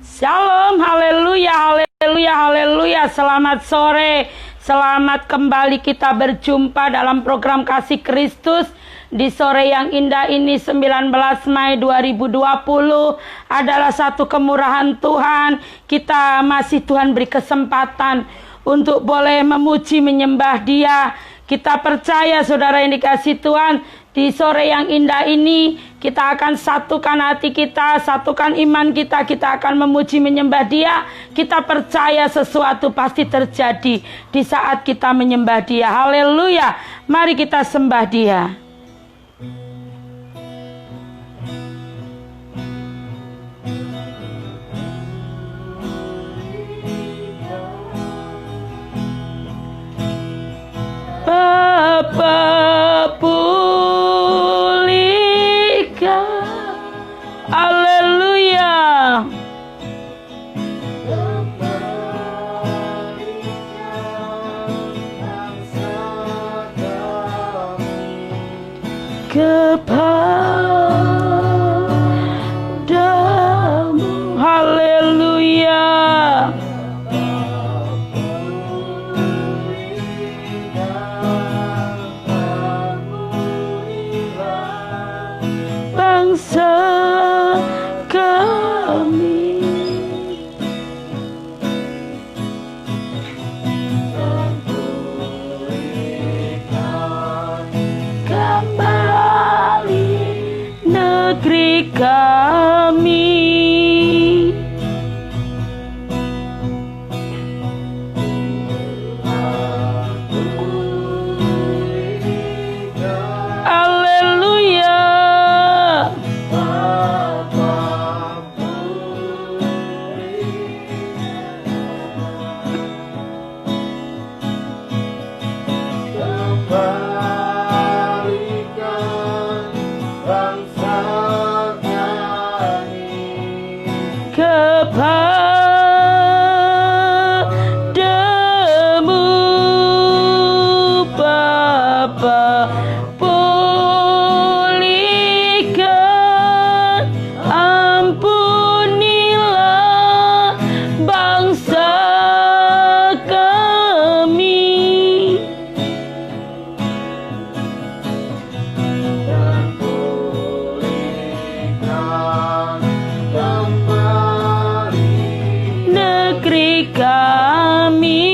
Shalom, haleluya, haleluya, haleluya. Selamat sore, selamat kembali kita berjumpa dalam program Kasih Kristus. Di sore yang indah ini 19 Mei 2020 adalah satu kemurahan Tuhan. Kita masih Tuhan beri kesempatan untuk boleh memuji menyembah Dia. Kita percaya saudara yang dikasih Tuhan, di sore yang indah ini kita akan satukan hati kita, satukan iman kita, kita akan memuji menyembah Dia. Kita percaya sesuatu pasti terjadi di saat kita menyembah Dia. Haleluya. Mari kita sembah Dia. Bapa pulihkan, haleluya. Kepadamu, haleluya. Bangsa kami kembali negeri kami. Kepadamu Bapa pulihkan, ampunilah bangsa kami. Dan pulihkan negeri kami.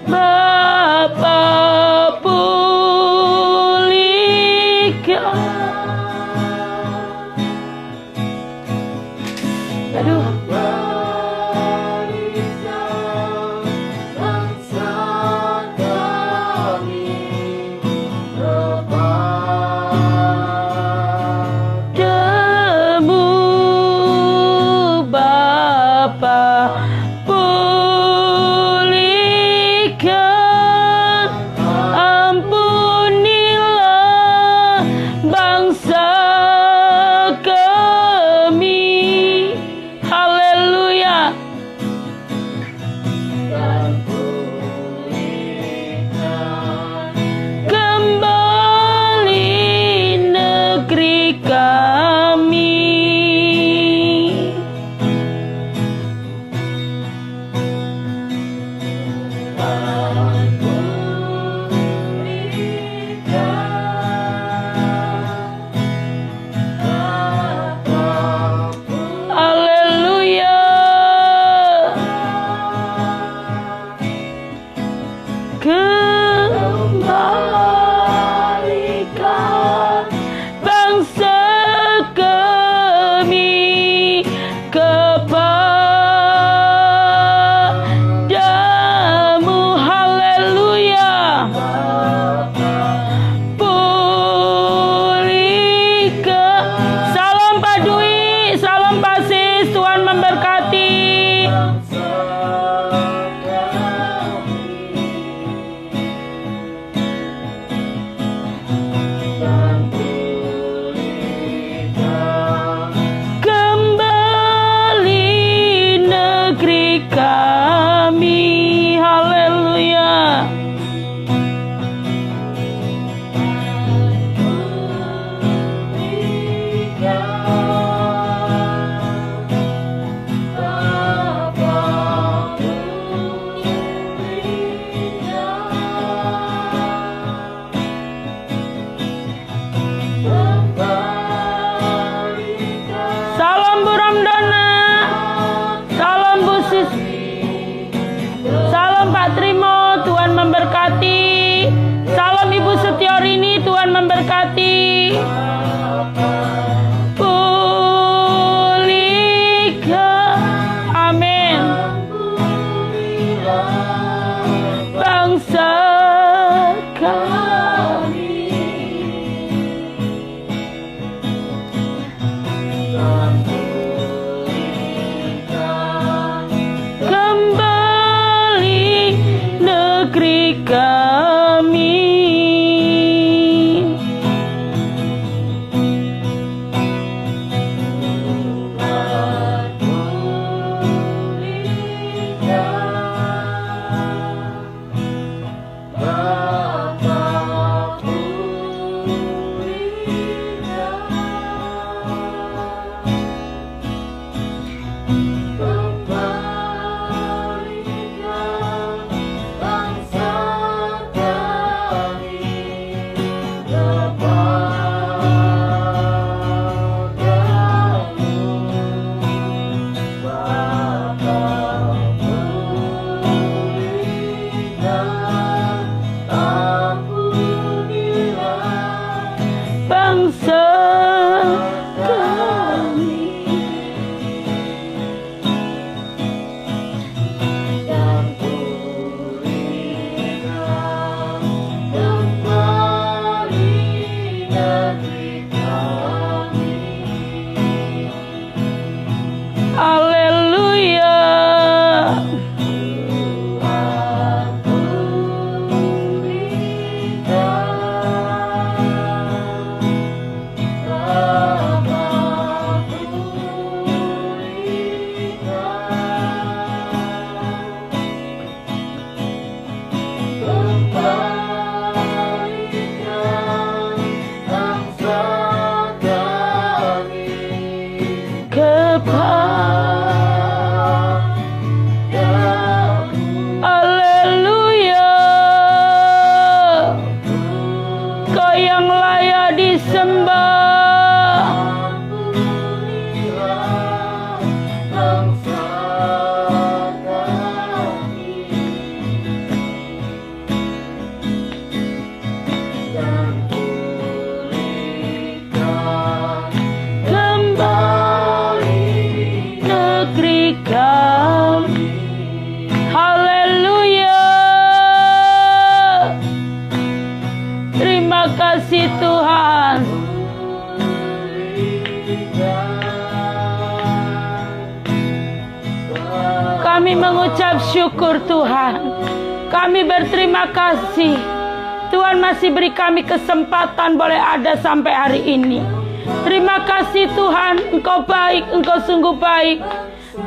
Bapa pulihkan. Aduh. Haleluya. kasih Tuhan. Kami mengucap syukur Tuhan. Kami berterima kasih Tuhan masih beri kami kesempatan boleh ada sampai hari ini. Terima kasih Tuhan, Engkau baik, Engkau sungguh baik.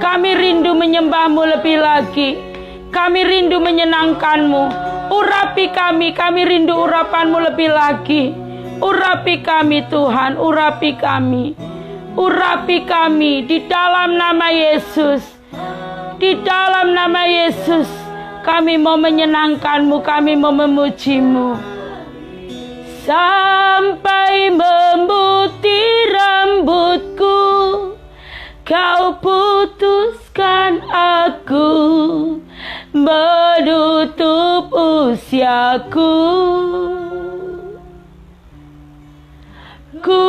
Kami rindu menyembah-Mu lebih lagi. Kami rindu menyenangkan-Mu. Urapi kami rindu urapan-Mu lebih lagi. Urapi kami Tuhan, urapi kami. Urapi kami di dalam nama Yesus. Di dalam nama Yesus, kami mau menyenangkan-Mu, kami mau memuji-Mu. Sampai memutih rambutku, Kau putuskan aku, menutup usiaku. Ku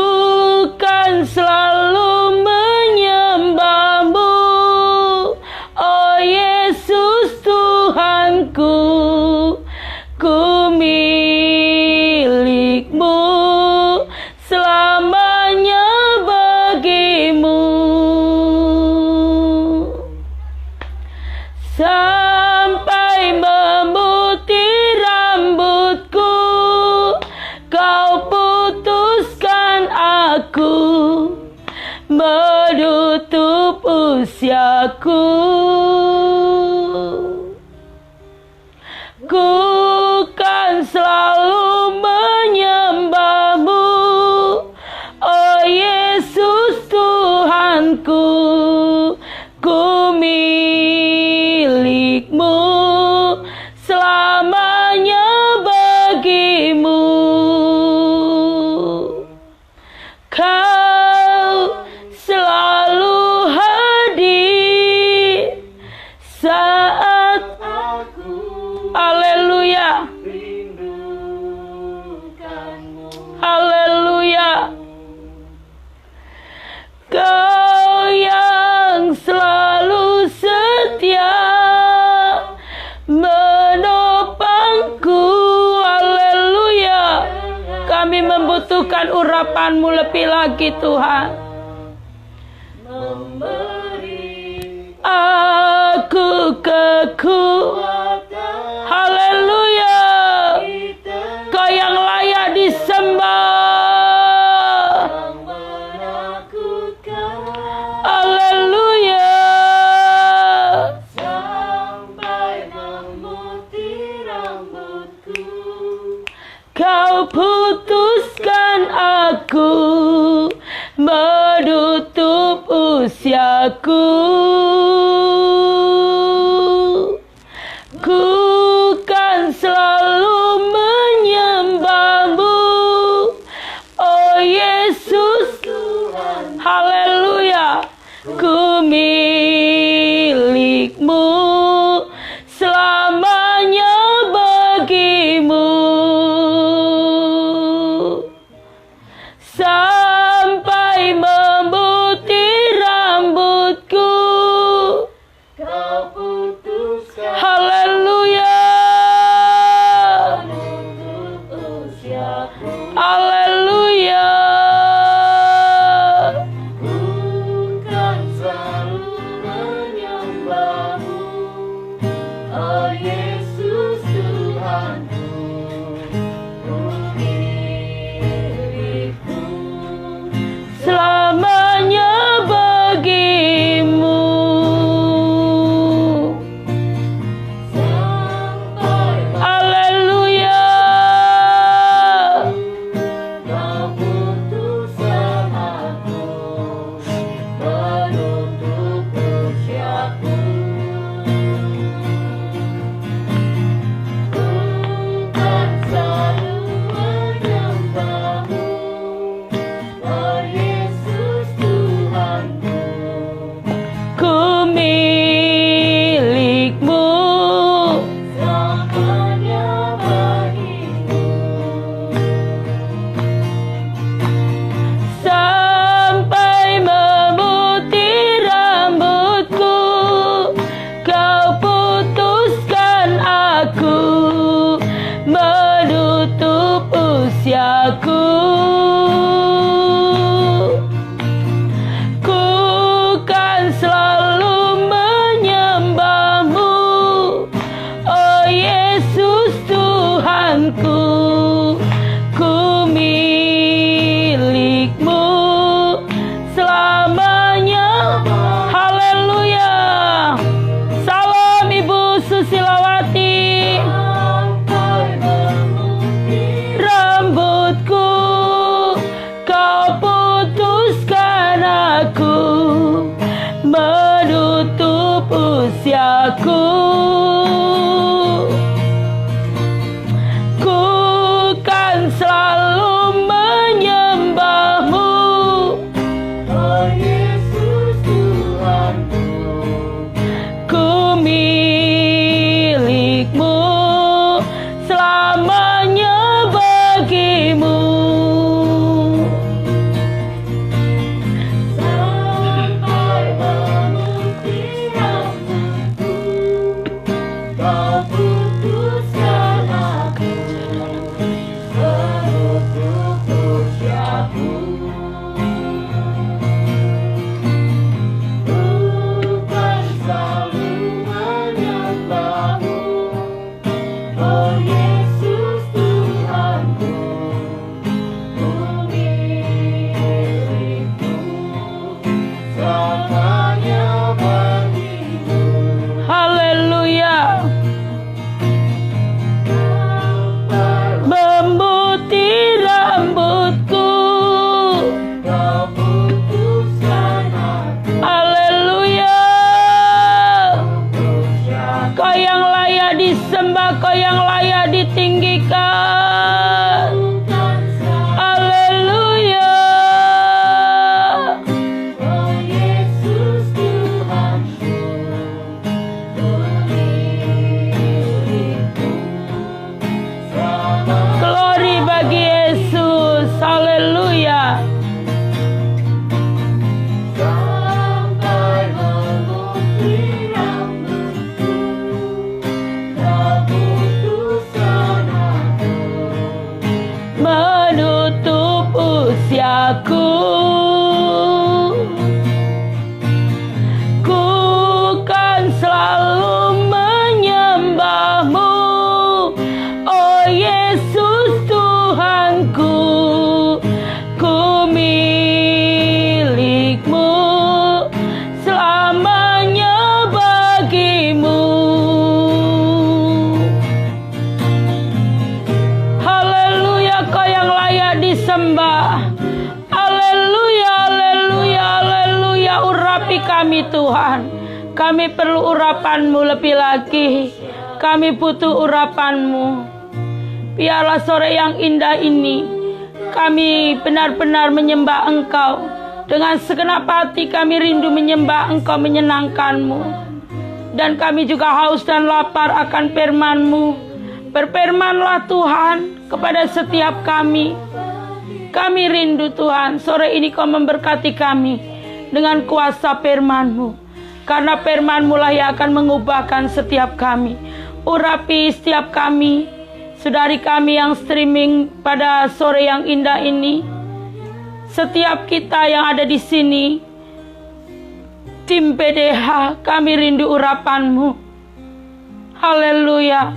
kan selalu menyembah-Mu, oh Yesus Tuhanku. Ku milik-Mu, selamanya bagi-Mu. Sampai memutih rambutku, Kau putuskan aku, menutup usiaku. Ku kan selalu menyembah-Mu, oh Yesus Tuhanku. Ku milik-Mu, selamanya bagi-Mu. Kau selalu hadir saat aku, haleluya, haleluya. Kau yang selalu setia menopangku, haleluya. Kami membutuhkan urapan-Mu lebih lagi Tuhan. Memberi aku kekuatan, haleluya. Kau yang layak disembah, haleluya. Sampai memutih rambutku, Kau putuskan aku, menutup usiaku. Ku kan selalu menyembah-Mu, oh Yesus, haleluya. Ku milik-Mu, selamanya bagi-Mu. Sampai memutih rambutku, menutup usiaku. Ku kan selalu menyembahmu, oh Yesus Tuhanku. Ku milikmu, selamanya bagimu. Sampai memutih rambutku, kau putuskan aku, menutup usiaku. Bukan selalu menyembahmu, oh Yesus Tuhanku. Ku milikmu, selamanya bagimu. Haleluya. Memutih rambutku, kau putuskan aku. Haleluya. Kau yang layak disembah, kau yang layak ditinggikan. Haleluya. Oh Yesus Tuhanku, ku milikmu, selamanya. Glory bagi Yesus. Haleluya. Sampai memutih rambutku, kau putuskan aku, menutup usiaku. Ku kan selalu menyembahmu, oh Yesus Tuhanku. Ku milikmu, selamanya bagimu. Haleluya, kau yang layak disembah. Haleluya, haleluya, haleluya. Urapi kami Tuhan. Kami perlu urapan-Mu lebih lagi. Kami butuh urapan-Mu. Biarlah sore yang indah ini kami benar-benar menyembah Engkau. Dengan segenap hati kami rindu menyembah Engkau, menyenangkan-Mu. Dan kami juga haus dan lapar akan firman-Mu. Berfirmanlah Tuhan kepada setiap kami. Kami rindu Tuhan, sore ini Kau memberkati kami dengan kuasa firman-Mu. Karena firman-Mu lah yang akan mengubahkan setiap kami. Urapi setiap kami, saudari kami yang streaming pada sore yang indah ini. Setiap kita yang ada di sini, tim PDH, kami rindu urapan-Mu. Haleluya.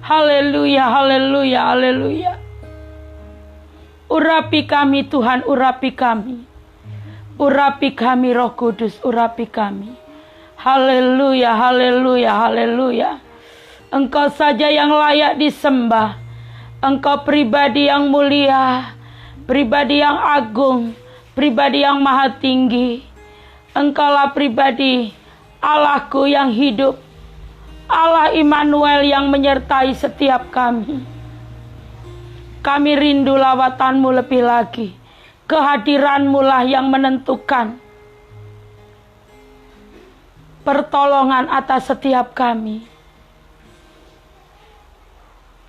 Haleluya, haleluya, haleluya. Urapi kami Tuhan, urapi kami. Urapi kami Roh Kudus, urapi kami. Haleluya, haleluya, haleluya. Engkau saja yang layak disembah. Engkau pribadi yang mulia, pribadi yang agung, pribadi yang maha tinggi. Engkaulah pribadi Allahku yang hidup, Allah Immanuel yang menyertai setiap kami. Kami rindu lawatan-Mu lebih lagi. Kehadiran-Mu lah yang menentukan pertolongan atas setiap kami.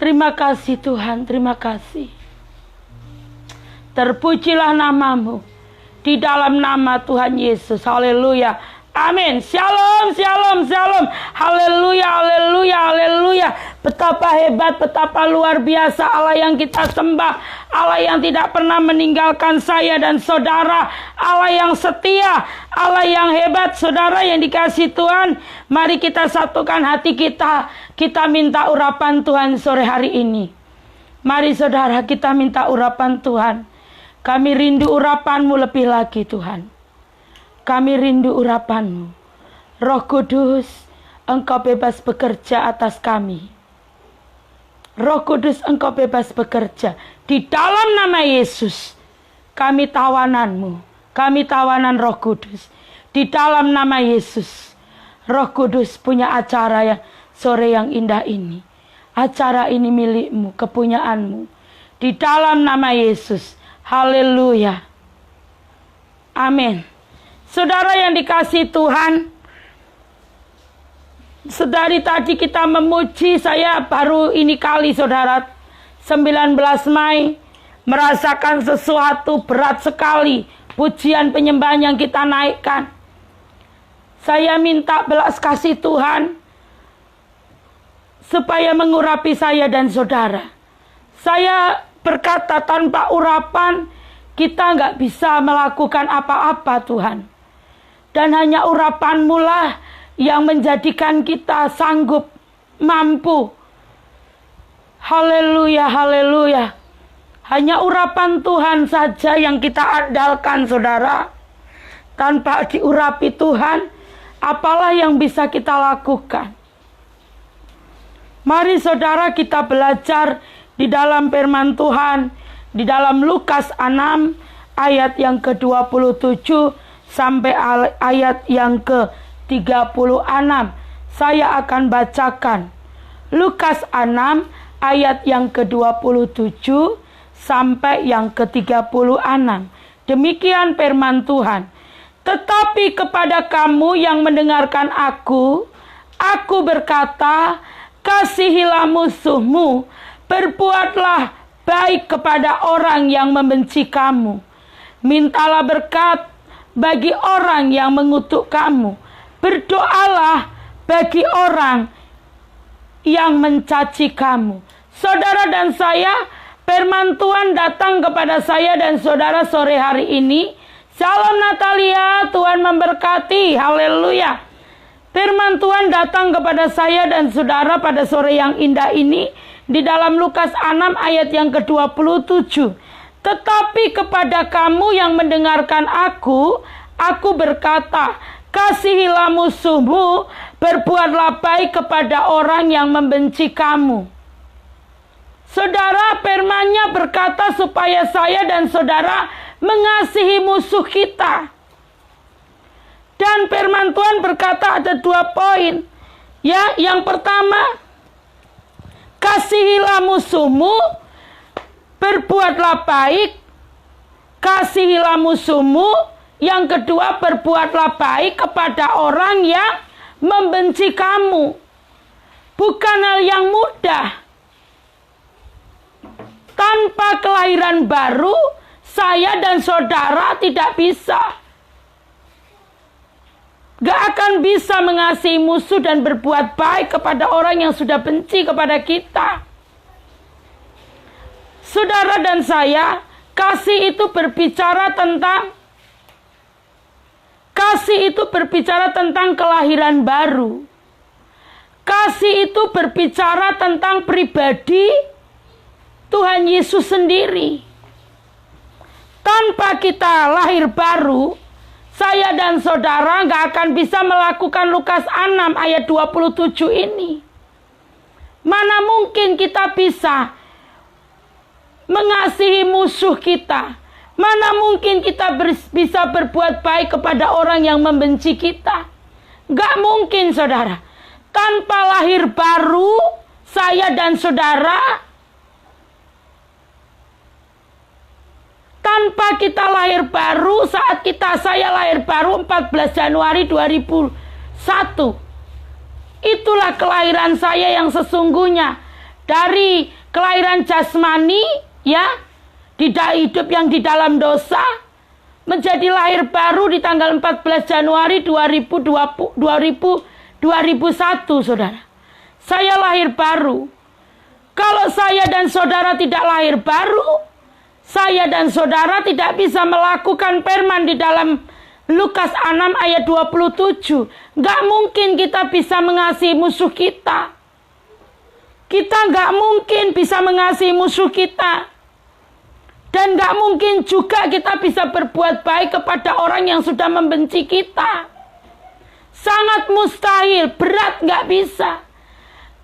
Terima kasih Tuhan, terima kasih. Terpujilah nama-Mu di dalam nama Tuhan Yesus. Haleluya. Amin. Shalom, shalom, shalom. Haleluya, haleluya, haleluya. Betapa hebat, betapa luar biasa Allah yang kita sembah. Allah yang tidak pernah meninggalkan saya dan saudara. Allah yang setia, Allah yang hebat. Saudara yang dikasihi Tuhan, mari kita satukan hati kita. Kita minta urapan Tuhan sore hari ini. Mari saudara, kita minta urapan Tuhan. Kami rindu urapan-Mu lebih lagi Tuhan. Kami rindu urapan-Mu. Roh Kudus, Engkau bebas bekerja atas kami. Roh Kudus, Engkau bebas bekerja. Di dalam nama Yesus, kami tawanan-Mu. Kami tawanan Roh Kudus. Di dalam nama Yesus, Roh Kudus punya acara yang sore yang indah ini. Acara ini milikmu, kepunyaanmu. Di dalam nama Yesus. Haleluya. Amin. Saudara yang dikasihi Tuhan, sedari tadi kita memuji, saya baru ini kali saudara 19 Mei merasakan sesuatu berat sekali. Pujian penyembahan yang kita naikkan. Saya minta belas kasih Tuhan supaya mengurapi saya dan saudara. Saya berkata tanpa urapan kita nggak bisa melakukan apa-apa Tuhan. Dan hanya urapan-Mu lah yang menjadikan kita sanggup, mampu. Haleluya, haleluya. Hanya urapan Tuhan saja yang kita andalkan saudara. Tanpa diurapi Tuhan, apalah yang bisa kita lakukan? Mari saudara kita belajar di dalam firman Tuhan. Di dalam Lukas 6 ayat yang ke-27 sampai ayat yang ke-36. Saya akan bacakan. Lukas 6 ayat yang ke-27 sampai yang ke-36. Demikian firman Tuhan. Tetapi kepada kamu yang mendengarkan aku berkata, kasihilah musuhmu, berbuatlah baik kepada orang yang membenci kamu. Mintalah berkat bagi orang yang mengutuk kamu. Berdoalah bagi orang yang mencaci kamu. Saudara dan saya, firman Tuhan datang kepada saya dan saudara sore hari ini. Shalom Natalia, Tuhan memberkati, haleluya. Firman Tuhan datang kepada saya dan saudara pada sore yang indah ini di dalam Lukas 6 ayat yang ke-27. Tetapi kepada kamu yang mendengarkan aku berkata, kasihilah musuhmu, berbuatlah baik kepada orang yang membenci kamu. Saudara, firman-Nya berkata supaya saya dan saudara mengasihi musuh kita. Dan firman Tuhan berkata ada 2 poin. Ya, yang pertama, kasihilah musuhmu, berbuatlah baik. Kasihilah musuhmu. Yang kedua, berbuatlah baik kepada orang yang membenci kamu. Bukan hal yang mudah. Tanpa kelahiran baru, saya dan saudara tidak bisa. Gak akan bisa mengasihi musuh dan berbuat baik kepada orang yang sudah benci kepada kita. Saudara dan saya, kasih itu berbicara tentang kelahiran baru. Kasih itu berbicara tentang pribadi Tuhan Yesus sendiri. Tanpa kita lahir baru, saya dan saudara gak akan bisa melakukan Lukas 6 ayat 27 ini. Mana mungkin kita bisa mengasihi musuh kita? Mana mungkin kita bisa berbuat baik kepada orang yang membenci kita? Gak mungkin saudara. Tanpa lahir baru, saya dan saudara, tanpa kita lahir baru, saat saya lahir baru 14 Januari 2001. Itulah kelahiran saya yang sesungguhnya. Dari kelahiran jasmani, ya, hidup yang di dalam dosa, menjadi lahir baru di tanggal 14 Januari 2001, saudara. Saya lahir baru. Kalau saya dan saudara tidak lahir baru, saya dan saudara tidak bisa melakukan firman di dalam Lukas 6 ayat 27. Gak mungkin kita bisa mengasihi musuh kita. Kita gak mungkin bisa mengasihi musuh kita. Dan gak mungkin juga kita bisa berbuat baik kepada orang yang sudah membenci kita. Sangat mustahil, berat gak bisa.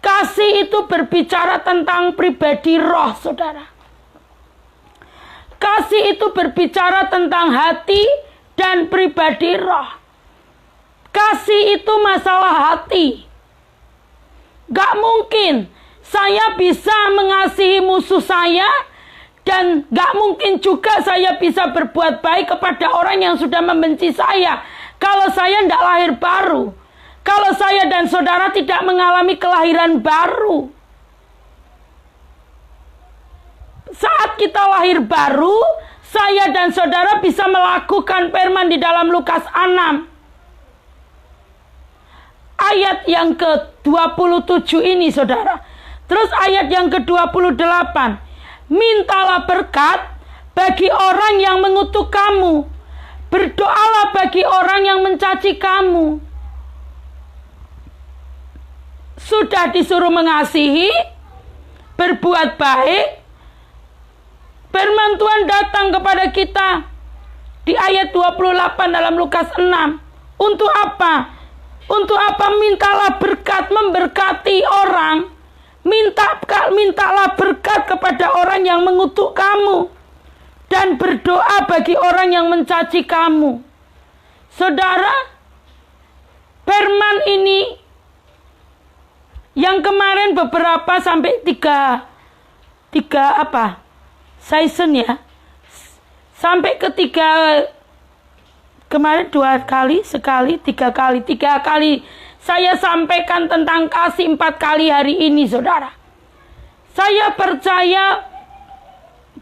Kasih itu berbicara tentang pribadi roh, saudara. Kasih itu berbicara tentang hati dan pribadi roh. Kasih itu masalah hati. Gak mungkin saya bisa mengasihi musuh saya, dan gak mungkin juga saya bisa berbuat baik kepada orang yang sudah membenci saya kalau saya tidak lahir baru. Kalau saya dan saudara tidak mengalami kelahiran baru. Saat kita lahir baru, saya dan saudara bisa melakukan firman di dalam Lukas 6. Ayat yang ke-27 ini, saudara. Terus ayat yang ke-28. Mintalah berkat bagi orang yang mengutuk kamu. Berdoalah bagi orang yang mencaci kamu. Sudah disuruh mengasihi, berbuat baik. Firman Tuhan datang kepada kita di ayat 28 dalam Lukas 6. Untuk apa? Untuk apa? Mintalah berkat, memberkati orang. Mintalah berkat kepada orang yang mengutuk kamu. Dan berdoa bagi orang yang mencaci kamu. Saudara, firman ini yang kemarin beberapa sampai tiga season ya. Sampai ketiga, kemarin 2 kali, sekali, 3 kali saya sampaikan tentang kasih 4 kali hari ini, saudara. Saya percaya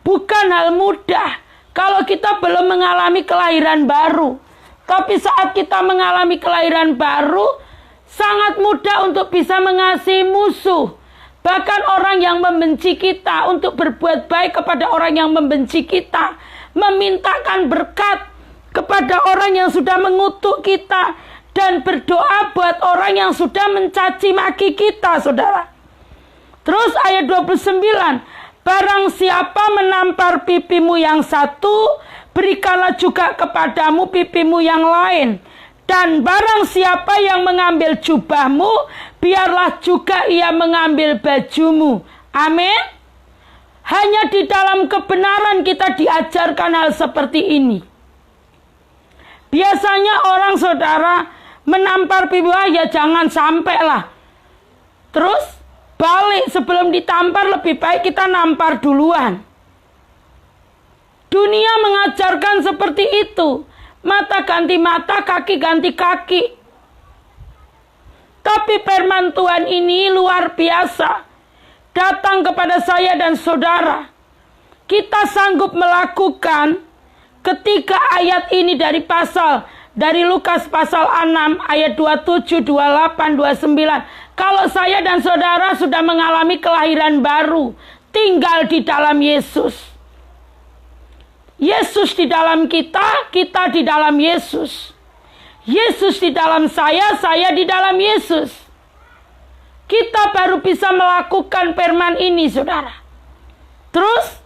bukan hal mudah kalau kita belum mengalami kelahiran baru. Tapi saat kita mengalami kelahiran baru, sangat mudah untuk bisa mengasihi musuh. Bahkan orang yang membenci kita, untuk berbuat baik kepada orang yang membenci kita. Memintakan berkat kepada orang yang sudah mengutuk kita, dan berdoa buat orang yang sudah mencaci maki kita, saudara. Terus ayat 29. Barang siapa menampar pipimu yang satu, berikanlah juga kepadamu pipimu yang lain. Dan barang siapa yang mengambil jubahmu, biarlah juga ia mengambil bajumu. Amin. Hanya di dalam kebenaran kita diajarkan hal seperti ini. Biasanya orang, saudara, menampar pipi, ya jangan sampai lah. Terus balik, sebelum ditampar lebih baik kita nampar duluan. Dunia mengajarkan seperti itu. Mata ganti mata, kaki ganti kaki. Tapi firman Tuhan ini luar biasa. Datang kepada saya dan saudara. Kita sanggup melakukan ketika ayat ini dari Lukas pasal 6 ayat 27, 28, 29. Kalau saya dan saudara sudah mengalami kelahiran baru, tinggal di dalam Yesus. Yesus di dalam kita, kita di dalam Yesus. Yesus di dalam saya di dalam Yesus. Kita baru bisa melakukan firman ini, saudara. Terus,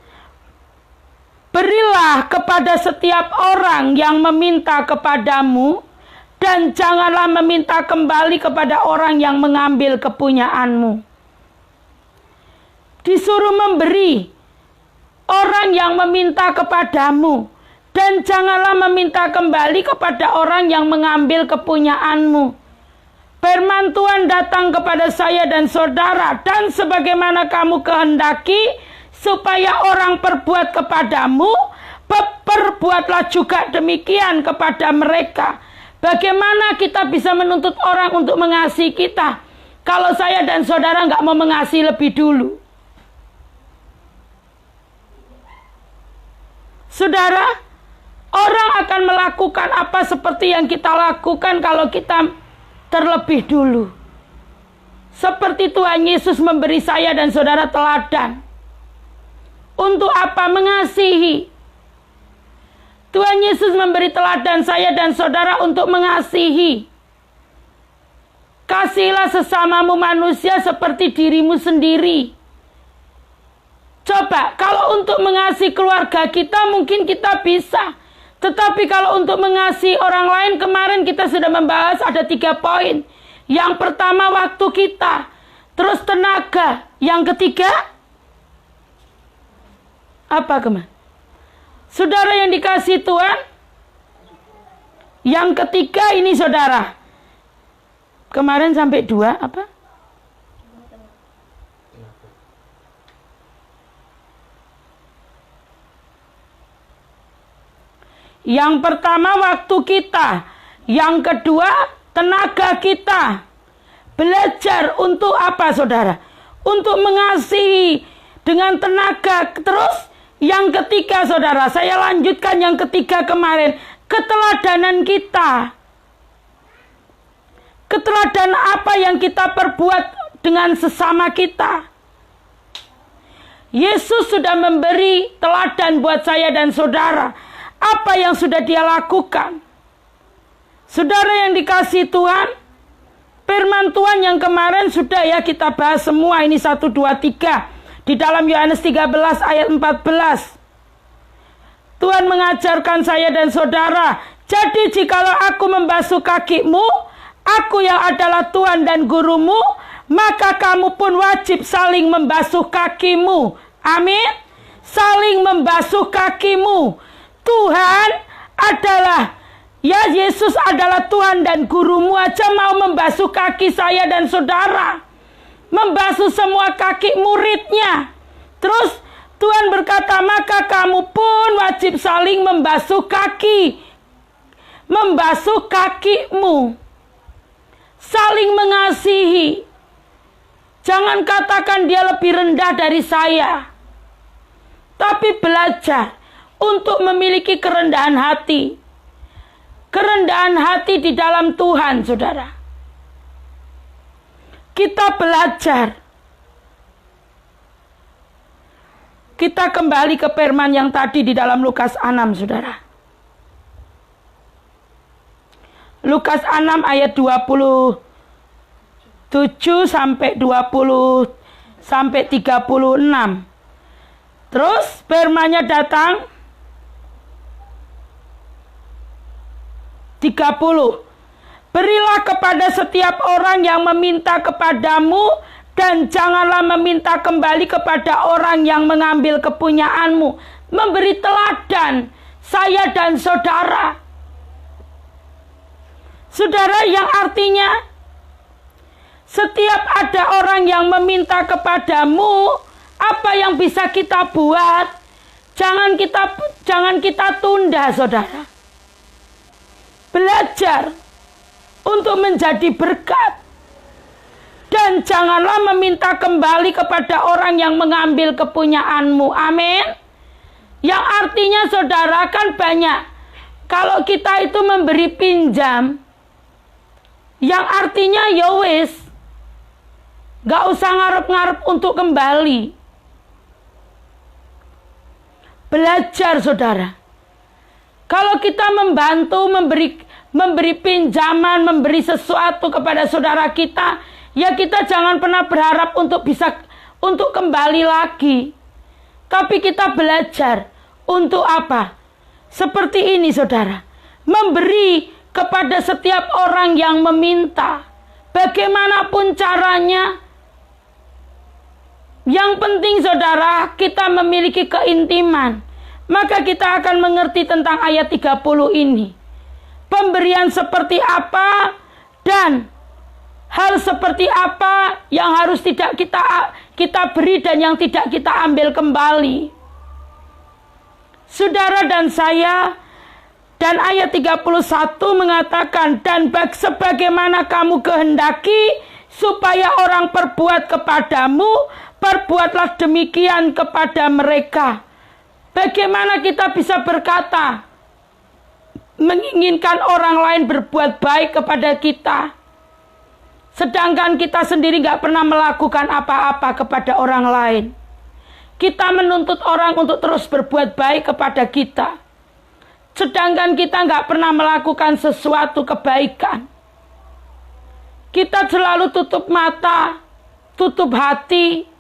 berilah kepada setiap orang yang meminta kepadamu, dan janganlah meminta kembali kepada orang yang mengambil kepunyaanmu. Disuruh memberi orang yang meminta kepadamu, dan janganlah meminta kembali kepada orang yang mengambil kepunyaanmu. Firman Tuhan datang kepada saya dan saudara, dan sebagaimana kamu kehendaki supaya orang perbuat kepadamu, perbuatlah juga demikian kepada mereka. Bagaimana kita bisa menuntut orang untuk mengasihi kita kalau saya dan saudara nggak mau mengasihi lebih dulu? Saudara, orang akan melakukan apa seperti yang kita lakukan kalau kita terlebih dulu. Seperti Tuhan Yesus memberi saya dan saudara teladan. Untuk apa? Mengasihi. Tuhan Yesus memberi teladan saya dan saudara untuk mengasihi. Kasihilah sesamamu manusia seperti dirimu sendiri. Coba, kalau untuk mengasihi keluarga kita mungkin kita bisa. Tetapi kalau untuk mengasihi orang lain, kemarin kita sudah membahas ada 3 poin. Yang pertama, waktu kita. Terus tenaga. Yang ketiga, apa kemana? Saudara yang dikasihi Tuhan, yang ketiga ini, saudara, Kemarin sampai 2 apa? Yang pertama waktu kita, yang kedua tenaga kita. Belajar untuk apa saudara? Untuk mengasihi dengan tenaga. Terus yang ketiga saudara, saya lanjutkan yang ketiga kemarin, keteladanan kita. Keteladanan apa yang kita perbuat dengan sesama kita. Yesus sudah memberi teladan buat saya dan saudara. Apa yang sudah dia lakukan. Saudara yang dikasihi Tuhan, firman Tuhan yang kemarin sudah ya kita bahas semua. Ini 1, 2, 3. Di dalam Yohanes 13 ayat 14. Tuhan mengajarkan saya dan saudara. Jadi jikalau aku membasuh kakimu, aku yang adalah Tuhan dan gurumu, maka kamu pun wajib saling membasuh kakimu. Amin. Saling membasuh kakimu. Tuhan adalah, ya Yesus adalah Tuhan dan gurumu aja mau membasuh kaki saya dan saudara. Membasuh semua kaki muridnya. Terus Tuhan berkata, maka kamu pun wajib saling membasuh kaki. Membasuh kakimu. Saling mengasihi. Jangan katakan dia lebih rendah dari saya. Tapi belajar untuk memiliki kerendahan hati. Kerendahan hati di dalam Tuhan, saudara. Kita belajar. Kita kembali ke firman yang tadi di dalam Lukas 6, saudara. Lukas 6 ayat 27 sampai 20 sampai 36. Terus firman-Nya datang 30. Berilah kepada setiap orang yang meminta kepadamu, dan janganlah meminta kembali kepada orang yang mengambil kepunyaanmu. Memberi teladan saya dan saudara. Saudara, yang artinya setiap ada orang yang meminta kepadamu, apa yang bisa kita buat? Jangan kita tunda, saudara. Belajar untuk menjadi berkat. Dan janganlah meminta kembali kepada orang yang mengambil kepunyaanmu. Amin. Yang artinya saudara kan banyak. Kalau kita itu memberi pinjam, yang artinya ya wis, gak usah ngarep-ngarep untuk kembali. Belajar saudara. Kalau kita membantu, memberi pinjaman, memberi sesuatu kepada saudara kita, ya kita jangan pernah berharap untuk kembali lagi. Tapi kita belajar untuk apa? Seperti ini saudara. Memberi kepada setiap orang yang meminta. Bagaimanapun caranya. Yang penting saudara, kita memiliki keintiman. Maka kita akan mengerti tentang ayat 30 ini. Pemberian seperti apa dan hal seperti apa yang harus tidak kita beri dan yang tidak kita ambil kembali. Saudara dan saya, dan ayat 31 mengatakan, dan sebagaimana kamu kehendaki supaya orang perbuat kepadamu, perbuatlah demikian kepada mereka. Bagaimana kita bisa berkata, menginginkan orang lain berbuat baik kepada kita, sedangkan kita sendiri gak pernah melakukan apa-apa kepada orang lain. Kita menuntut orang untuk terus berbuat baik kepada kita, sedangkan kita gak pernah melakukan sesuatu kebaikan. Kita selalu tutup mata, tutup hati.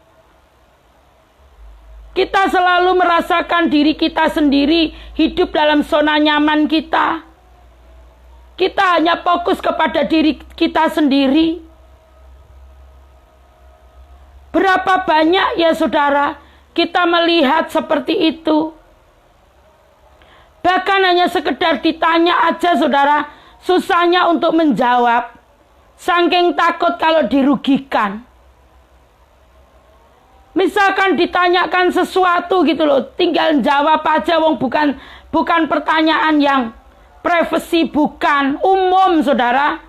Kita selalu merasakan diri kita sendiri, hidup dalam zona nyaman kita. Kita hanya fokus kepada diri kita sendiri. Berapa banyak ya saudara, kita melihat seperti itu. Bahkan hanya sekedar ditanya aja saudara, susahnya untuk menjawab. Saking takut kalau dirugikan. Misalkan ditanyakan sesuatu gitu loh, tinggal jawab aja, wong bukan pertanyaan yang privasi, bukan umum, saudara.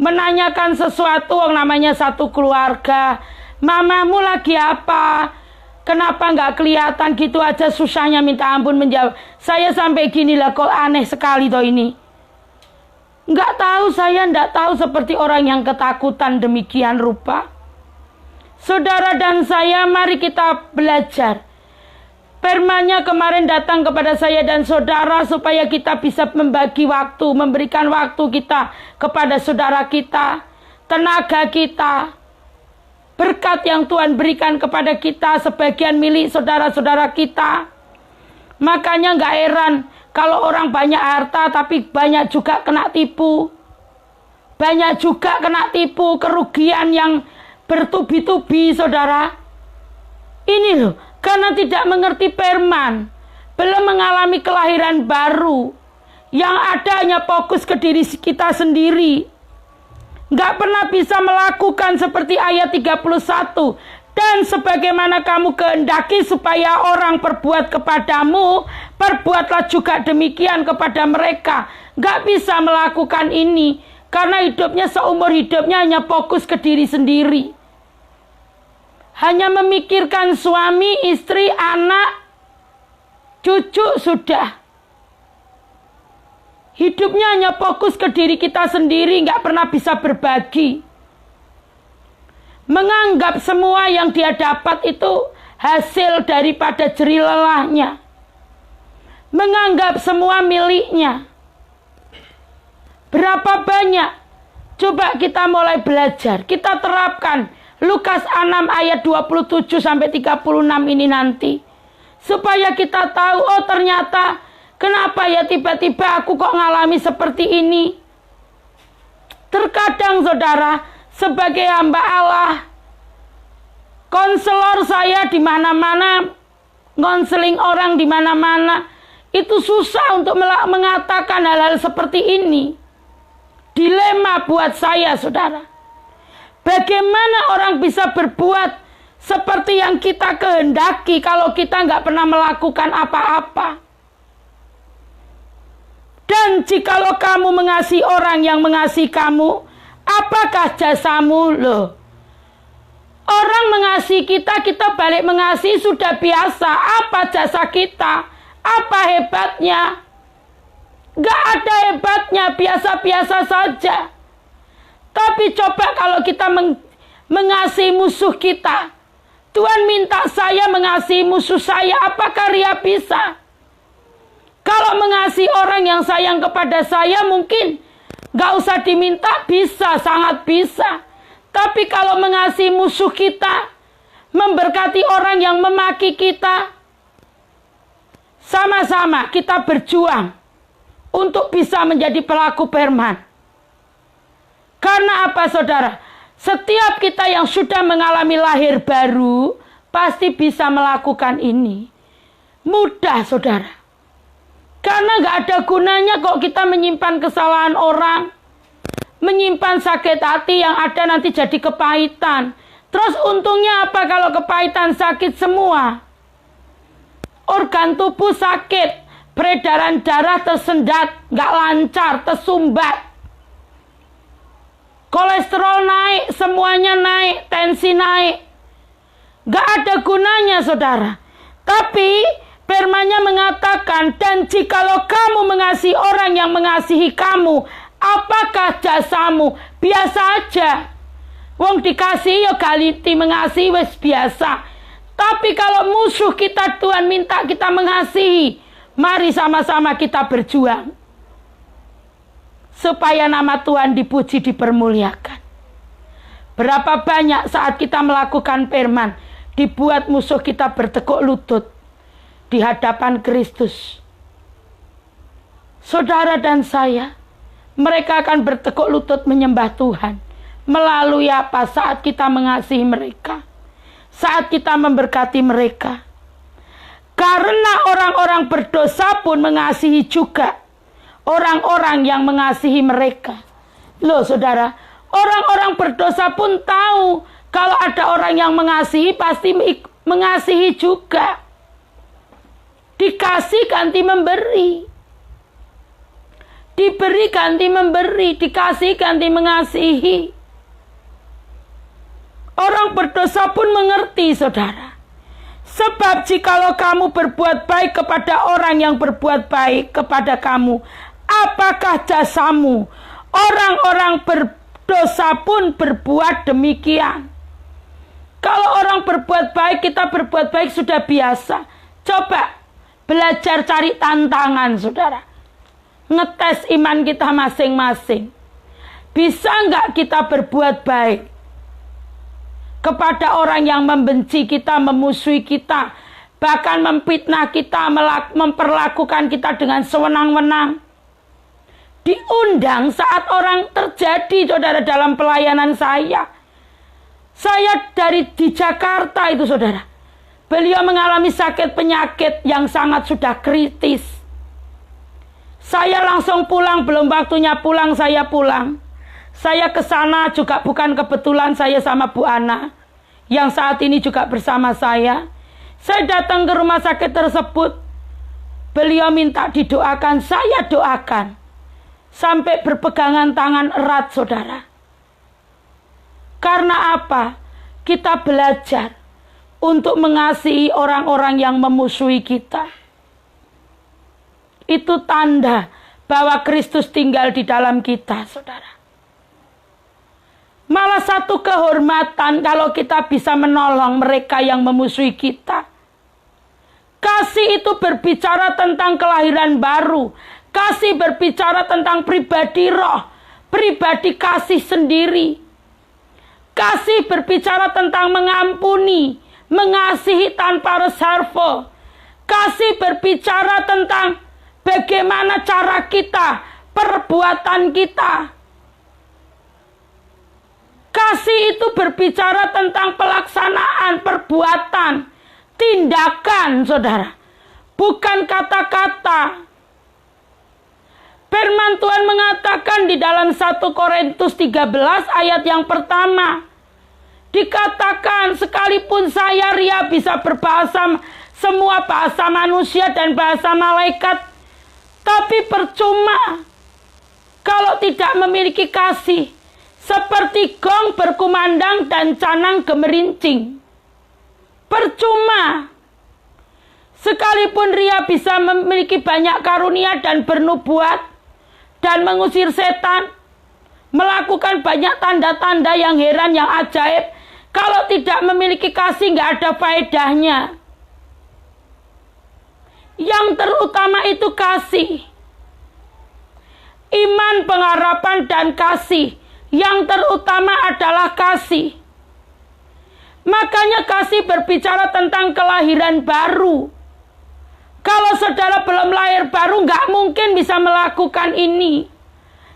Menanyakan sesuatu, wong namanya satu keluarga, mamamu lagi apa? Kenapa nggak kelihatan, gitu aja susahnya minta ampun menjawab. Saya sampai gini lah, kok aneh sekali toh ini. Nggak tahu, saya nggak tahu seperti orang yang ketakutan demikian rupa. Saudara dan saya, mari kita belajar. Firman-Nya kemarin datang kepada saya dan saudara supaya kita bisa membagi waktu, memberikan waktu kita kepada saudara kita, tenaga kita, berkat yang Tuhan berikan kepada kita, sebagian milik saudara-saudara kita. Makanya nggak heran kalau orang banyak harta tapi banyak juga kena tipu. Banyak juga kena tipu, kerugian yang bertubi-tubi, saudara. Ini loh, karena tidak mengerti firman, belum mengalami kelahiran baru, yang ada hanya fokus ke diri kita sendiri. Nggak pernah bisa melakukan seperti ayat 31. Dan sebagaimana kamu kehendaki supaya orang perbuat kepadamu, perbuatlah juga demikian kepada mereka. Nggak bisa melakukan ini, karena hidupnya seumur hidupnya hanya fokus ke diri sendiri. Hanya memikirkan suami, istri, anak, cucu, sudah. Hidupnya hanya fokus ke diri kita sendiri, nggak pernah bisa berbagi. Menganggap semua yang dia dapat itu hasil daripada jerih lelahnya. Menganggap semua miliknya. Berapa banyak? Coba kita mulai belajar, kita terapkan Lukas 6 ayat 27 sampai 36 ini nanti. Supaya kita tahu, oh ternyata kenapa ya tiba-tiba aku kok ngalami seperti ini. Terkadang saudara, sebagai hamba Allah, konselor saya di mana-mana, konseling orang di mana-mana, itu susah untuk mengatakan hal-hal seperti ini. Dilema buat saya, saudara. Bagaimana orang bisa berbuat seperti yang kita kehendaki kalau kita nggak pernah melakukan apa-apa? Dan jikalau kamu mengasihi orang yang mengasihi kamu, apakah jasamu? Loh, orang mengasihi kita, kita balik mengasihi sudah biasa. Apa jasa kita? Apa hebatnya? Nggak ada hebatnya, biasa-biasa saja. Tapi coba kalau kita mengasihi musuh kita. Tuhan minta saya mengasihi musuh saya. Apakah Ria bisa? Kalau mengasihi orang yang sayang kepada saya mungkin gak usah diminta, bisa, sangat bisa. Tapi kalau mengasihi musuh kita, memberkati orang yang memaki kita, sama-sama kita berjuang untuk bisa menjadi pelaku firman. Karena apa, saudara? Setiap kita yang sudah mengalami lahir baru, pasti bisa melakukan ini. Mudah, saudara. Karena gak ada gunanya kok kita menyimpan kesalahan orang. Menyimpan sakit hati yang ada nanti jadi kepahitan. Terus untungnya apa kalau kepahitan, sakit semua? Organ tubuh sakit. Peredaran darah tersendat, gak lancar, tersumbat. Kolesterol naik, semuanya naik, tensi naik. Gak ada gunanya, saudara. Tapi firman-Nya mengatakan, dan jikalau kamu mengasihi orang yang mengasihi kamu, apakah jasamu? Biasa aja. Wong dikasih ya galiti mengasihi wes biasa. Tapi kalau musuh kita Tuhan minta kita mengasihi, mari sama-sama kita berjuang. Supaya nama Tuhan dipuji, dipermuliakan. Berapa banyak saat kita melakukan firman, dibuat musuh kita bertekuk lutut di hadapan Kristus. Saudara dan saya, mereka akan bertekuk lutut menyembah Tuhan. Melalui apa? Saat kita mengasihi mereka. Saat kita memberkati mereka. Karena orang-orang berdosa pun mengasihi juga orang-orang yang mengasihi mereka. Loh saudara, Orang-orang berdosa pun tahu kalau ada orang yang mengasihi pasti mengasihi juga. Dikasih ganti memberi. Diberi ganti memberi, dikasih ganti mengasihi. Orang berdosa pun mengerti, saudara. Sebab jikalau kamu berbuat baik kepada orang yang berbuat baik kepada kamu, apakah jasamu? Orang-orang berdosa pun berbuat demikian. Kalau orang berbuat baik, kita berbuat baik sudah biasa. Coba belajar cari tantangan, saudara. Ngetes iman kita masing-masing. Bisa nggak kita berbuat baik kepada orang yang membenci kita, memusuhi kita, bahkan memfitnah kita, memperlakukan kita dengan sewenang-wenang. Diundang saat orang terjadi, saudara, dalam pelayanan saya. Saya di Jakarta itu, saudara. Beliau mengalami sakit penyakit yang sangat sudah kritis. Saya langsung pulang, belum waktunya pulang, saya pulang. Saya ke sana juga bukan kebetulan, saya sama Bu Ana yang saat ini juga bersama saya. Saya datang ke rumah sakit tersebut. Beliau minta didoakan, saya doakan. Sampai berpegangan tangan erat, saudara. Karena apa? Kita belajar untuk mengasihi orang-orang yang memusuhi kita. Itu tanda bahwa Kristus tinggal di dalam kita, saudara. Malah satu kehormatan kalau kita bisa menolong mereka yang memusuhi kita. Kasih itu berbicara tentang kelahiran baru. Kasih berbicara tentang pribadi roh. Pribadi kasih sendiri. Kasih berbicara tentang mengampuni, mengasihi tanpa reserve. Kasih berbicara tentang bagaimana cara kita, perbuatan kita. Kasih itu berbicara tentang pelaksanaan, perbuatan, tindakan, saudara. Bukan kata-kata. Firman Tuhan mengatakan di dalam 1 Korintus 13 ayat yang pertama. Dikatakan, sekalipun saya Ria bisa berbahasa semua bahasa manusia dan bahasa malaikat, tapi percuma kalau tidak memiliki kasih. Seperti gong berkumandang dan canang gemerincing. Percuma. Sekalipun Ria bisa memiliki banyak karunia dan bernubuat dan mengusir setan, melakukan banyak tanda-tanda yang heran, yang ajaib, kalau tidak memiliki kasih nggak ada faedahnya. Yang terutama itu kasih. Iman, pengharapan, dan kasih. Yang terutama adalah kasih. Makanya kasih berbicara tentang kelahiran baru. Kalau saudara belum lahir baru, nggak mungkin bisa melakukan ini.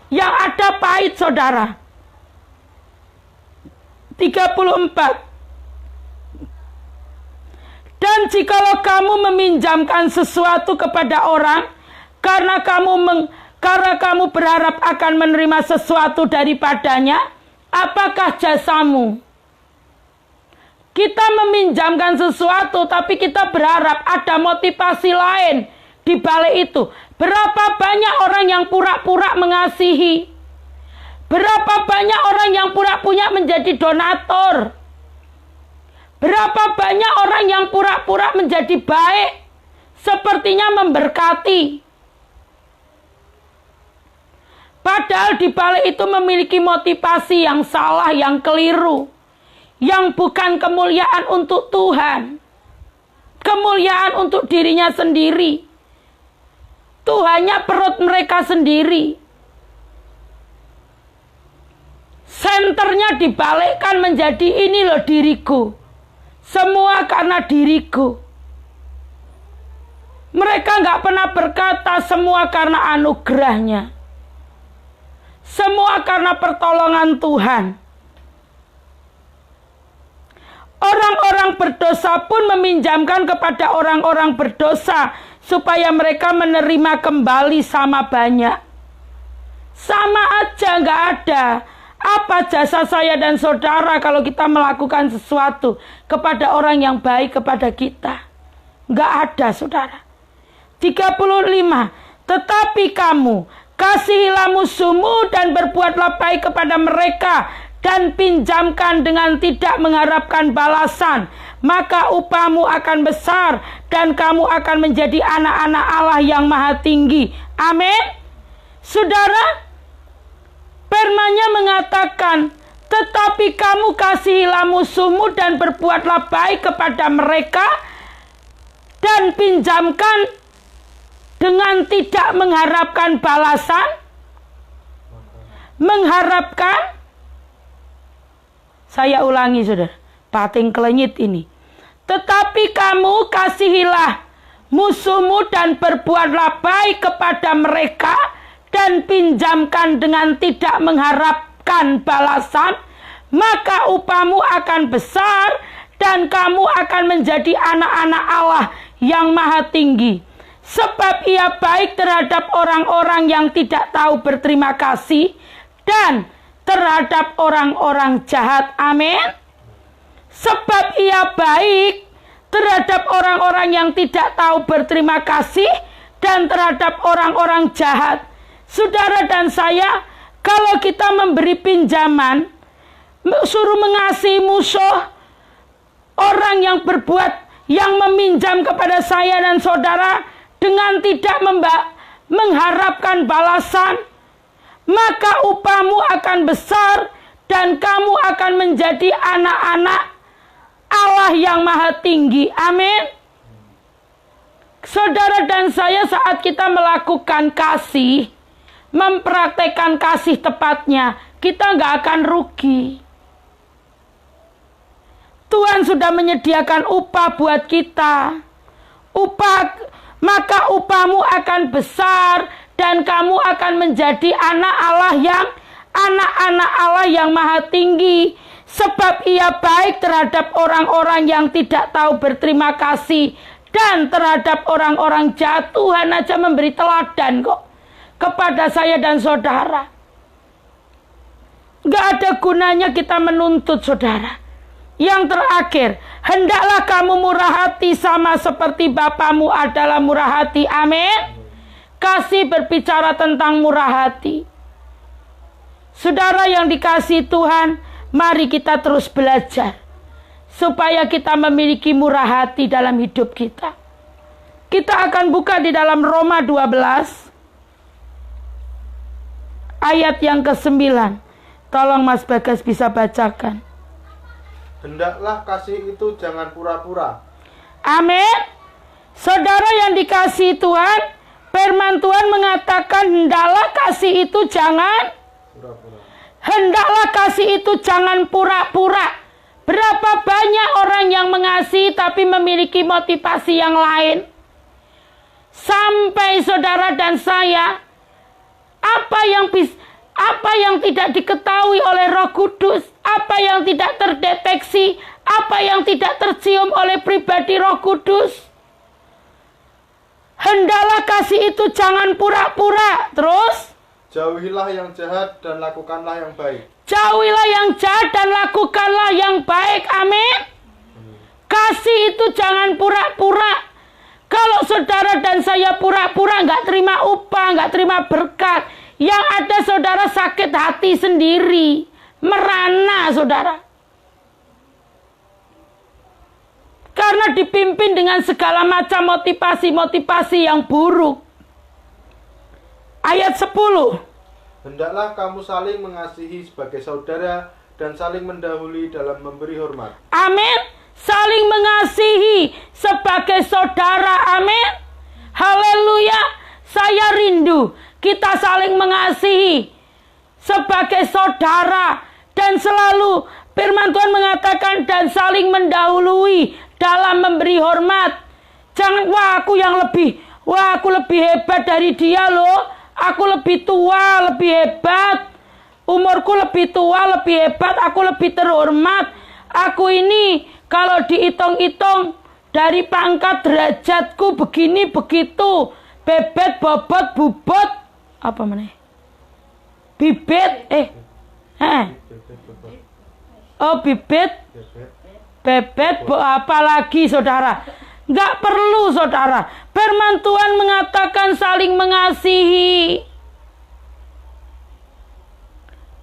Yang ada pahit, saudara. 34. Dan jikalau kamu meminjamkan sesuatu kepada orang, karena kamu berharap akan menerima sesuatu daripadanya, apakah jasamu? Kita meminjamkan sesuatu, tapi kita berharap ada motivasi lain di balik itu. Berapa banyak orang yang pura-pura mengasihi? Berapa banyak orang yang pura-pura menjadi donatur? Berapa banyak orang yang pura-pura menjadi baik? Sepertinya memberkati. Padahal di balik itu memiliki motivasi yang salah, yang keliru. Yang bukan kemuliaan untuk Tuhan. Kemuliaan untuk dirinya sendiri. Tuhannya perut mereka sendiri. Senternya dibalikkan menjadi ini loh diriku. Semua karena diriku. Mereka nggak pernah berkata semua karena anugerahnya. Semua karena pertolongan Tuhan. Orang-orang berdosa pun meminjamkan kepada orang-orang berdosa supaya mereka menerima kembali sama banyak. Sama aja, nggak ada Apa jasa saya dan saudara kalau kita melakukan sesuatu kepada orang yang baik kepada kita? Nggak ada, saudara. 35. Tetapi kamu kasihilah musuhmu dan berbuatlah baik kepada mereka dan pinjamkan dengan tidak mengharapkan balasan. Maka upahmu akan besar dan kamu akan menjadi anak-anak Allah yang maha tinggi. Amin. Saudara, firman-Nya mengatakan, tetapi kamu kasihilah musuhmu dan berbuatlah baik kepada mereka dan pinjamkan dengan tidak mengharapkan balasan. Mengharapkan, saya ulangi saudara, pating kelenyit ini. Tetapi kamu kasihilah musuhmu dan berbuatlah baik kepada mereka dan pinjamkan dengan tidak mengharapkan balasan, maka upahmu akan besar dan kamu akan menjadi anak-anak Allah yang maha tinggi. Sebab ia baik terhadap orang-orang yang tidak tahu berterima kasih dan terhadap orang-orang jahat. Amin. Sebab ia baik terhadap orang-orang yang tidak tahu berterima kasih dan terhadap orang-orang jahat. Saudara dan saya, kalau kita memberi pinjaman, suruh mengasihi musuh, orang yang meminjam kepada saya dan saudara dengan tidak mengharapkan balasan, maka upahmu akan besar dan kamu akan menjadi anak-anak Allah yang maha tinggi. Amin. Saudara dan saya, saat kita melakukan kasih, mempraktekkan kasih tepatnya, kita nggak akan rugi. Tuhan sudah menyediakan upah buat kita. Maka upahmu akan besar dan kamu akan menjadi anak-anak Allah yang maha tinggi. Sebab ia baik terhadap orang-orang yang tidak tahu berterima kasih dan terhadap orang-orang jahat. Tuhan aja memberi teladan kok kepada saya dan saudara. Gak ada gunanya kita menuntut, saudara. Yang terakhir, hendaklah kamu murah hati sama seperti Bapamu adalah murah hati. Amin. Kasih berbicara tentang murah hati. Saudara yang dikasihi Tuhan, mari kita terus belajar supaya kita memiliki murah hati dalam hidup kita. Kita akan buka di dalam Roma 12 ayat yang ke-9. Tolong Mas Bagas bisa bacakan. Hendaklah kasih itu jangan pura-pura. Amin. Saudara yang dikasihi Tuhan, firman Tuhan mengatakan hendaklah kasih itu jangan pura-pura. Hendaklah kasih itu jangan pura-pura. Berapa banyak orang yang mengasihi tapi memiliki motivasi yang lain. Sampai saudara dan saya, apa yang tidak diketahui oleh Roh Kudus, apa yang tidak terdeteksi, apa yang tidak tercium oleh pribadi Roh Kudus. Hendaklah kasih itu jangan pura-pura. Terus, jauhilah yang jahat dan lakukanlah yang baik. Jauhilah yang jahat dan lakukanlah yang baik. Amin. Kasih itu jangan pura-pura. Kalau saudara dan saya pura-pura, nggak terima upah, nggak terima berkat, yang ada saudara sakit hati sendiri, merana saudara. Karena dipimpin dengan segala macam motivasi-motivasi yang buruk. Ayat 10. Hendaklah kamu saling mengasihi sebagai saudara dan saling mendahului dalam memberi hormat. Amin. Saling mengasihi sebagai saudara. Amin. Haleluya. Saya rindu kita saling mengasihi sebagai saudara. Dan selalu firman Tuhan mengatakan dan saling mendahului dalam memberi hormat. Jangan, aku lebih hebat dari dia loh. Aku lebih tua, lebih hebat. Umurku lebih tua, lebih hebat. Aku lebih terhormat. Aku ini kalau dihitung-hitung dari pangkat derajatku begini begitu. Bebet, bobot, bubot. Apa namanya? Bibit. Oh, bibit, bebet, apa lagi saudara? Nggak perlu saudara. Firman Tuhan mengatakan saling mengasihi.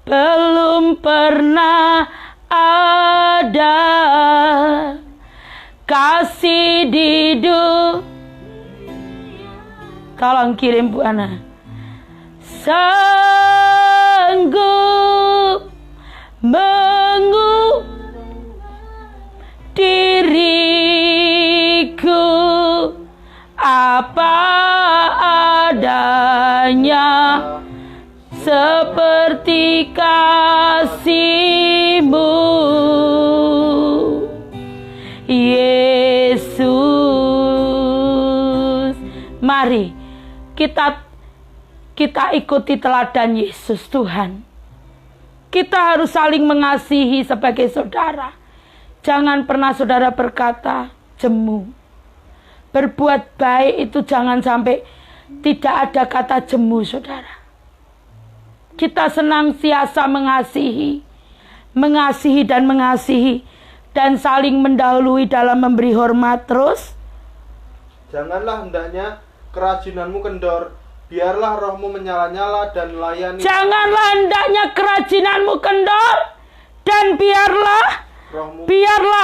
Belum pernah ada kasih di dunia. Tolong kirim Bu Ana. Sanggup mengubah diriku apa adanya, seperti kasih-Mu, Yesus. Mari kita ikuti teladan Yesus Tuhan. Kita harus saling mengasihi sebagai saudara. Jangan pernah saudara berkata jemu. Berbuat baik itu jangan sampai tidak ada kata jemu saudara. Kita senantiasa mengasihi dan saling mendahului dalam memberi hormat. Terus janganlah hendaknya kerajinanmu kendor, biarlah rohmu menyala-nyala dan layani. Janganlah hendaknya kerajinanmu kendor dan biarlah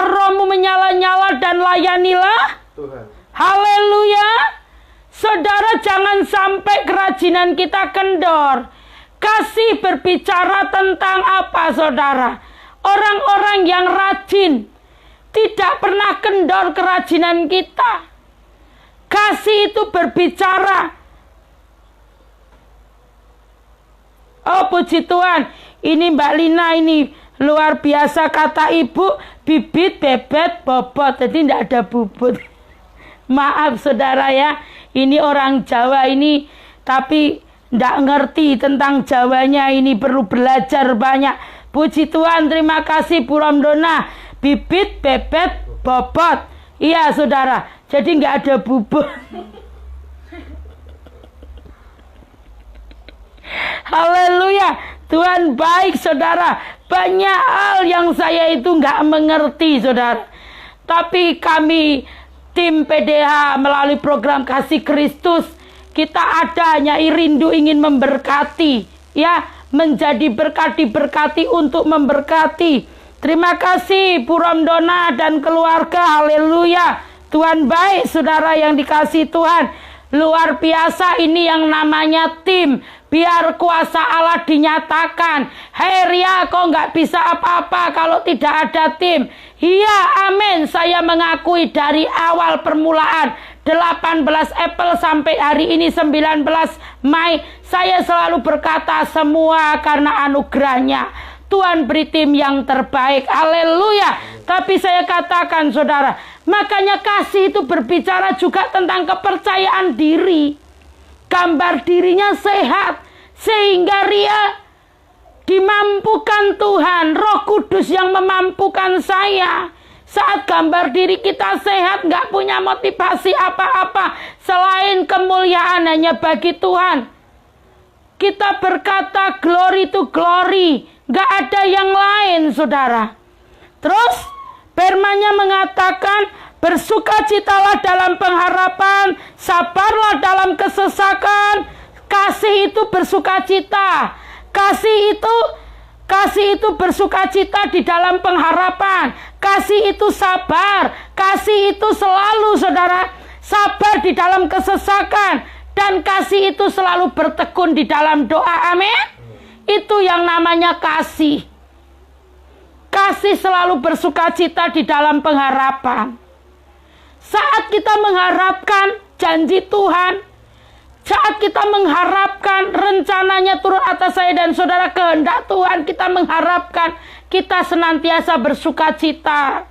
rohmu menyala-nyala dan layanilah Tuhan. Haleluya. Saudara, jangan sampai kerajinan kita kendor. Kasih berbicara tentang apa saudara? Orang-orang yang rajin tidak pernah kendor kerajinan kita. Kasih itu berbicara. Oh puji Tuhan, ini Mbak Lina ini luar biasa kata ibu, bibit, bebet, bobot. Jadi tidak ada bubut. Maaf saudara ya, ini orang Jawa ini tapi tidak ngerti tentang Jawanya, ini perlu belajar banyak. Puji Tuhan, terima kasih Bu Romdona. Bibit, bebet, bobot. Iya saudara, jadi nggak ada bubut. Haleluya, Tuhan baik saudara. Banyak hal yang saya itu nggak mengerti saudara. Tapi kami tim PDH melalui program Kasih Kristus, kita ada Nyai rindu ingin memberkati, ya, menjadi berkat diberkati untuk memberkati. Terima kasih Bu Romdona dan keluarga. Haleluya, Tuhan baik saudara yang dikasih Tuhan. Luar biasa, ini yang namanya tim. Biar kuasa Allah dinyatakan. Hei Ria, kok nggak bisa apa-apa kalau tidak ada tim? Iya, amin. Saya mengakui dari awal permulaan 18 April sampai hari ini 19 Mei, saya selalu berkata semua karena anugerahnya. Tuhan beri tim yang terbaik. Haleluya. Tapi saya katakan saudara, makanya kasih itu berbicara juga tentang kepercayaan diri. Gambar dirinya sehat, sehingga Ria dimampukan Tuhan. Roh Kudus yang memampukan saya. Saat gambar diri kita sehat, gak punya motivasi apa-apa selain kemuliaan hanya bagi Tuhan. Kita berkata glory to glory, gak ada yang lain saudara. Terus firman-Nya mengatakan, bersukacitalah dalam pengharapan, sabarlah dalam kesesakan. Kasih itu bersukacita. Kasih itu bersukacita di dalam pengharapan. Kasih itu sabar. Kasih itu selalu saudara sabar di dalam kesesakan. Dan kasih itu selalu bertekun di dalam doa. Amin. Itu yang namanya kasih. Kasih selalu bersukacita di dalam pengharapan. Saat kita mengharapkan janji Tuhan, saat kita mengharapkan rencananya turun atas saya dan saudara, kehendak Tuhan, kita mengharapkan, kita senantiasa bersukacita.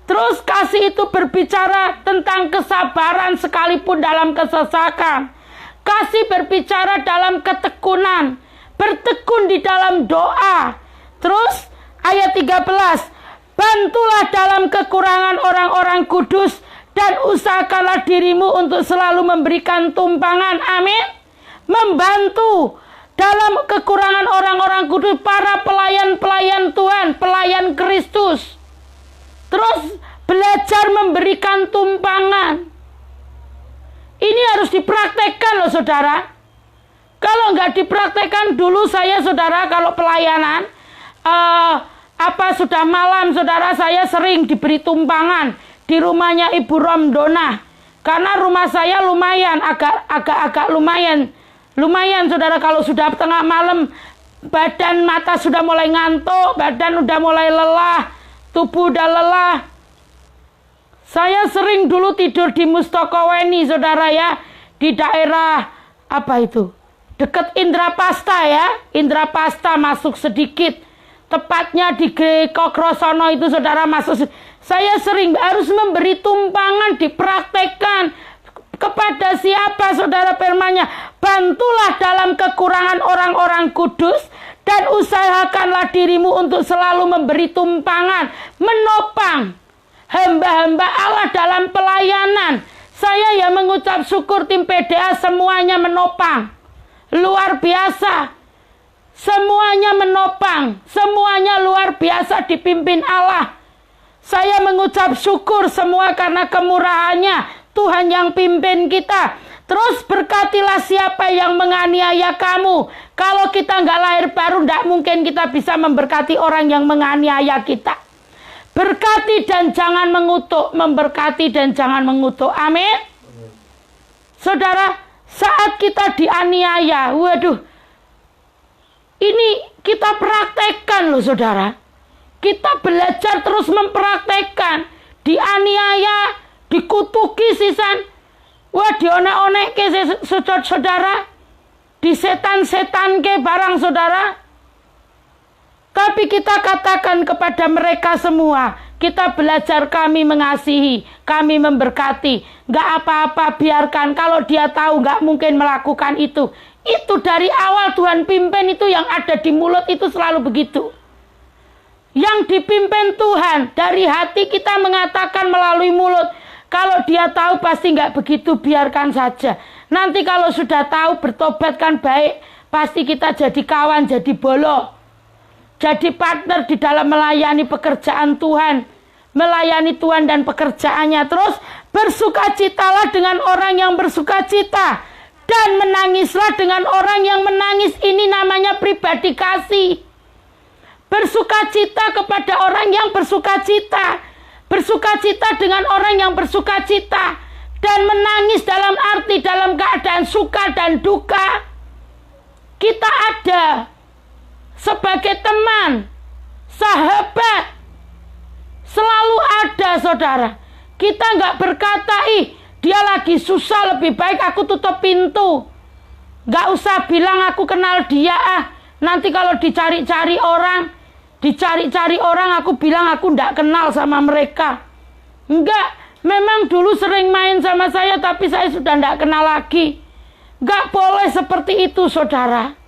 Terus kasih itu berbicara tentang kesabaran sekalipun dalam kesesakan. Kasih berbicara dalam ketekunan, bertekun di dalam doa. Terus ayat 13, bantulah dalam kekurangan orang-orang kudus dan usahakanlah dirimu untuk selalu memberikan tumpangan. Amin. Membantu dalam kekurangan orang-orang kudus, para pelayan-pelayan Tuhan, pelayan Kristus. Terus belajar memberikan tumpangan. Ini harus dipraktekkan loh saudara. Kalau nggak dipraktekkan, dulu saya saudara kalau pelayanan, sudah malam saudara, saya sering diberi tumpangan di rumahnya Ibu Romdona. Karena rumah saya lumayan, agak lumayan saudara, kalau sudah tengah malam, badan mata sudah mulai ngantuk, badan udah mulai lelah, tubuh udah lelah. Saya sering dulu tidur di Mustokoweni saudara ya, di daerah dekat Indrapasta ya, Indrapasta masuk sedikit, tepatnya di Kokrosono itu saudara masuk. Saya sering harus memberi tumpangan, dipraktekkan kepada siapa saudara firman-Nya. Bantulah dalam kekurangan orang-orang kudus dan usahakanlah dirimu untuk selalu memberi tumpangan, menopang hamba-hamba Allah dalam pelayanan. Saya ya mengucap syukur tim PDA semuanya menopang. Luar biasa. Semuanya menopang. Semuanya luar biasa dipimpin Allah. Saya mengucap syukur semua karena kemurahannya. Tuhan yang pimpin kita. Terus berkatilah siapa yang menganiaya kamu. Kalau kita nggak lahir baru, nggak mungkin kita bisa memberkati orang yang menganiaya kita. Berkati dan jangan mengutuk. Memberkati dan jangan mengutuk. Amin. Saudara, saat kita dianiaya, waduh, ini kita praktekkan loh saudara. Kita belajar terus mempraktekkan. Dianiaya, dikutuki sisan. Wah, dionek-onek ke saudara. Disetan-setan ke barang saudara. Tapi kita katakan kepada mereka semua, kita belajar, kami mengasihi, kami memberkati. Gak apa-apa, biarkan. Kalau dia tahu gak mungkin melakukan itu. Itu dari awal Tuhan pimpin, itu yang ada di mulut itu selalu begitu. Yang dipimpin Tuhan, dari hati kita mengatakan melalui mulut. Kalau dia tahu pasti gak begitu, biarkan saja. Nanti kalau sudah tahu bertobat kan baik. Pasti kita jadi kawan, jadi bolo. Jadi partner di dalam melayani pekerjaan Tuhan. Melayani Tuhan dan pekerjaannya. Terus bersukacitalah dengan orang yang bersukacita. Dan menangislah dengan orang yang menangis. Ini namanya pribadi kasih. Bersukacita kepada orang yang bersukacita. Bersukacita dengan orang yang bersukacita. Dan menangis dalam arti dalam keadaan suka dan duka. Kita ada sebagai teman, sahabat, selalu ada saudara. Kita nggak berkata, dia lagi susah, lebih baik aku tutup pintu. Nggak usah bilang aku kenal dia, nanti kalau dicari-cari orang, aku bilang aku nggak kenal sama mereka. Enggak, memang dulu sering main sama saya, tapi saya sudah nggak kenal lagi. Nggak boleh seperti itu saudara.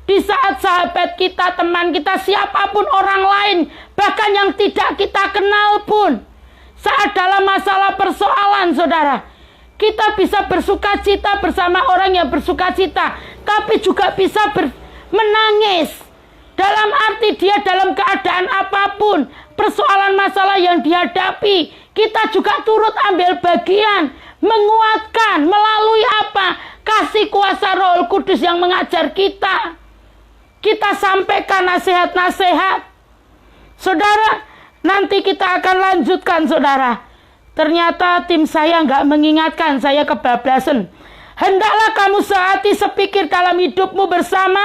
Di saat sahabat kita, teman kita, siapapun orang lain, bahkan yang tidak kita kenal pun, saat dalam masalah persoalan, saudara, kita bisa bersukacita bersama orang yang bersukacita, tapi juga bisa menangis. Dalam arti dia dalam keadaan apapun, persoalan masalah yang dihadapi, kita juga turut ambil bagian, menguatkan melalui apa? Kasih kuasa Roh Kudus yang mengajar kita. Kita sampaikan nasihat-nasihat. Saudara, nanti kita akan lanjutkan saudara. Ternyata tim saya nggak mengingatkan, saya kebablasan. Hendaklah kamu sehati sepikir dalam hidupmu bersama.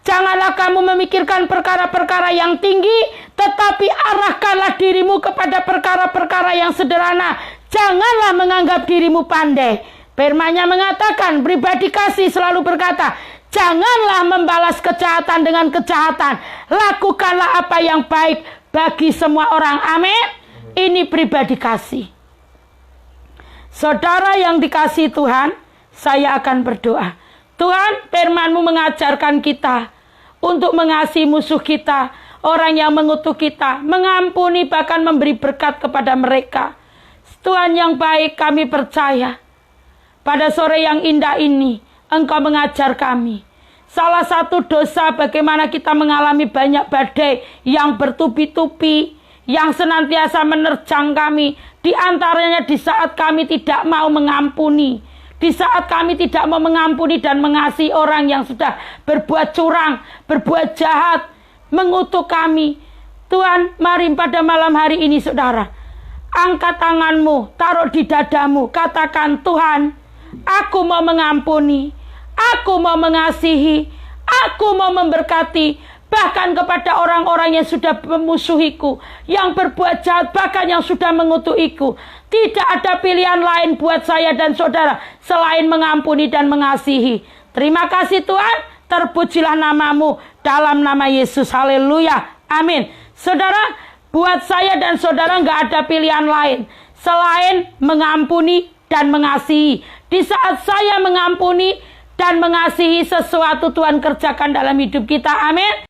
Janganlah kamu memikirkan perkara-perkara yang tinggi, tetapi arahkanlah dirimu kepada perkara-perkara yang sederhana. Janganlah menganggap dirimu pandai. Firman-Nya mengatakan, pribadi kasih selalu berkata, janganlah membalas kejahatan dengan kejahatan. Lakukanlah apa yang baik bagi semua orang. Amin. Ini pribadi kasih. Saudara yang dikasihi Tuhan, saya akan berdoa. Tuhan, firman-Mu mengajarkan kita untuk mengasihi musuh kita, orang yang mengutuk kita, mengampuni bahkan memberi berkat kepada mereka. Tuhan yang baik, kami percaya pada sore yang indah ini Engkau mengajar kami. Salah satu dosa bagaimana kita mengalami banyak badai yang bertubi-tubi, yang senantiasa menerjang kami. Di antaranya di saat kami tidak mau mengampuni. Di saat kami tidak mau mengampuni dan mengasihi orang yang sudah berbuat curang, berbuat jahat, mengutuk kami. Tuhan, mari pada malam hari ini saudara, angkat tanganmu, taruh di dadamu, katakan, Tuhan, aku mau mengampuni. Aku mau mengasihi, aku mau memberkati, bahkan kepada orang-orang yang sudah memusuhiku, yang berbuat jahat, bahkan yang sudah mengutukiku. Tidak ada pilihan lain buat saya dan saudara selain mengampuni dan mengasihi. Terima kasih Tuhan, terpujilah namamu dalam nama Yesus. Haleluya, amin. Saudara, buat saya dan saudara nggak ada pilihan lain selain mengampuni dan mengasihi. Di saat saya mengampuni dan mengasihi, sesuatu Tuhan kerjakan dalam hidup kita. Amin.